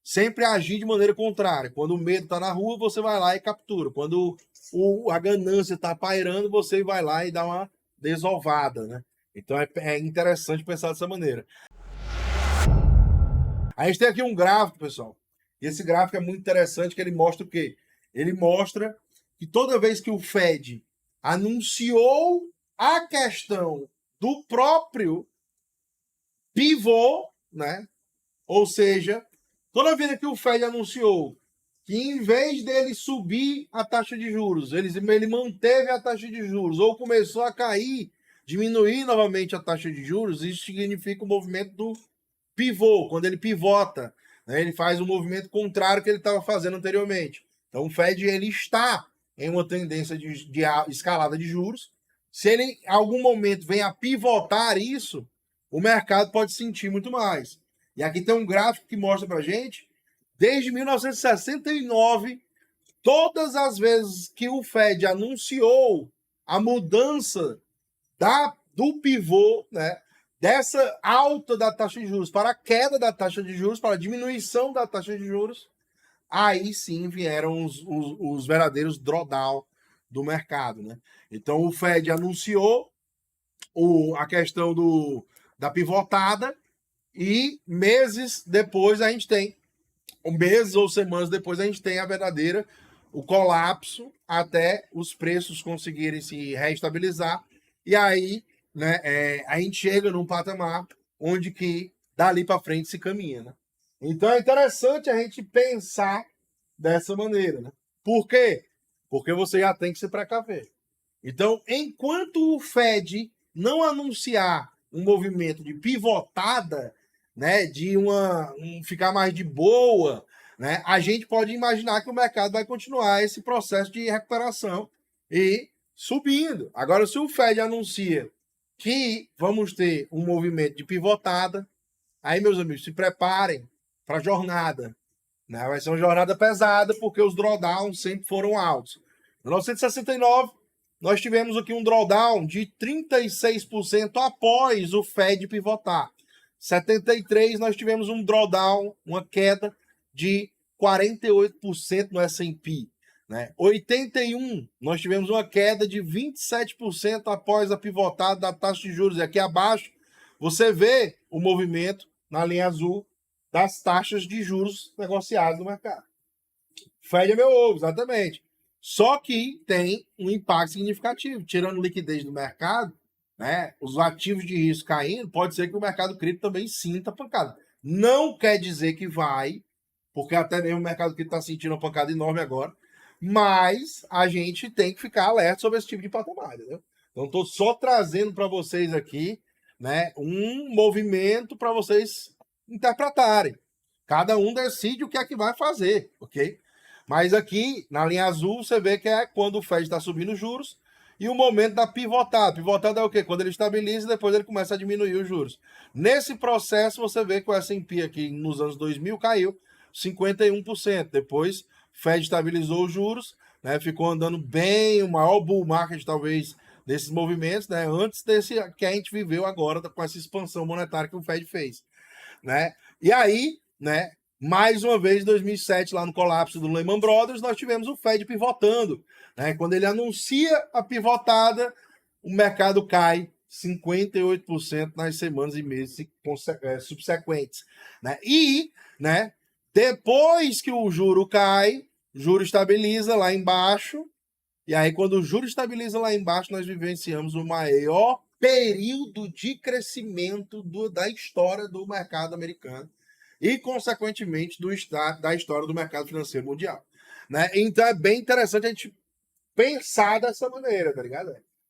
sempre agir de maneira contrária. Quando o medo está na rua, você vai lá e captura. Quando a ganância está pairando, você vai lá e dá uma desovada, né? Então é interessante pensar dessa maneira. A gente tem aqui um gráfico, pessoal. E esse gráfico é muito interessante, que ele mostra o quê? Ele mostra que toda vez que o Fed anunciou a questão do próprio pivô, né? Ou seja, toda vez que o Fed anunciou que em vez dele subir a taxa de juros, ele manteve a taxa de juros ou começou a cair, diminuir novamente a taxa de juros, isso significa o movimento do pivô, quando ele pivota, né, ele faz um movimento contrário ao que ele estava fazendo anteriormente. Então o Fed ele está em uma tendência de escalada de juros. Se ele em algum momento vem a pivotar isso, o mercado pode sentir muito mais. E aqui tem um gráfico que mostra para gente, desde 1969, todas as vezes que o Fed anunciou a mudança do pivô, né, dessa alta da taxa de juros para a queda da taxa de juros, para a diminuição da taxa de juros, aí sim vieram os verdadeiros drawdown do mercado, né? Então o Fed anunciou a questão da pivotada e meses depois a gente tem, meses ou semanas depois a gente tem o colapso até os preços conseguirem se reestabilizar e aí, né, a gente chega num patamar onde que dali para frente se caminha, né? Então é interessante a gente pensar dessa maneira, né? Por quê? Porque você já tem que se precaver. Então, enquanto o Fed não anunciar um movimento de pivotada, né, de ficar mais de boa, né, a gente pode imaginar que o mercado vai continuar esse processo de recuperação e subindo. Agora, se o Fed anuncia que vamos ter um movimento de pivotada, aí, meus amigos, se preparem para a jornada. Né? Vai ser uma jornada pesada, porque os drawdowns sempre foram altos. Em 1969, nós tivemos aqui um drawdown de 36% após o Fed pivotar. 73, nós tivemos um drawdown, uma queda de 48% no S&P. Né? 81, nós tivemos uma queda de 27% após a pivotada da taxa de juros. E aqui abaixo, você vê o movimento na linha azul das taxas de juros negociadas no mercado. Fed é meu ovo, exatamente. Só que tem um impacto significativo. Tirando liquidez do mercado, né, os ativos de risco caindo, pode ser que o mercado cripto também sinta pancada. Não quer dizer que vai, porque até mesmo o mercado cripto está sentindo uma pancada enorme agora, mas a gente tem que ficar alerta sobre esse tipo de patamar, entendeu? Então, estou só trazendo para vocês aqui, né, um movimento para vocês interpretarem. Cada um decide o que é que vai fazer, ok? Mas aqui, na linha azul, você vê que é quando o Fed está subindo os juros e o momento da pivotada. Pivotada é o quê? Quando ele estabiliza e depois ele começa a diminuir os juros. Nesse processo, você vê que o S&P aqui nos anos 2000 caiu 51%. Depois, Fed estabilizou os juros, né, ficou andando bem, o maior bull market talvez desses movimentos, né, antes desse que a gente viveu agora com essa expansão monetária que o Fed fez. Né? E aí, né, mais uma vez, em 2007, lá no colapso do Lehman Brothers, nós tivemos o Fed pivotando. Né? Quando ele anuncia a pivotada, o mercado cai 58% nas semanas e meses subsequentes. Né? E, né, depois que o juro cai, o juro estabiliza lá embaixo, e aí quando o juro estabiliza lá embaixo, nós vivenciamos o maior período de crescimento da história do mercado americano e, consequentemente, da história do mercado financeiro mundial. Né? Então é bem interessante a gente pensar dessa maneira, tá ligado?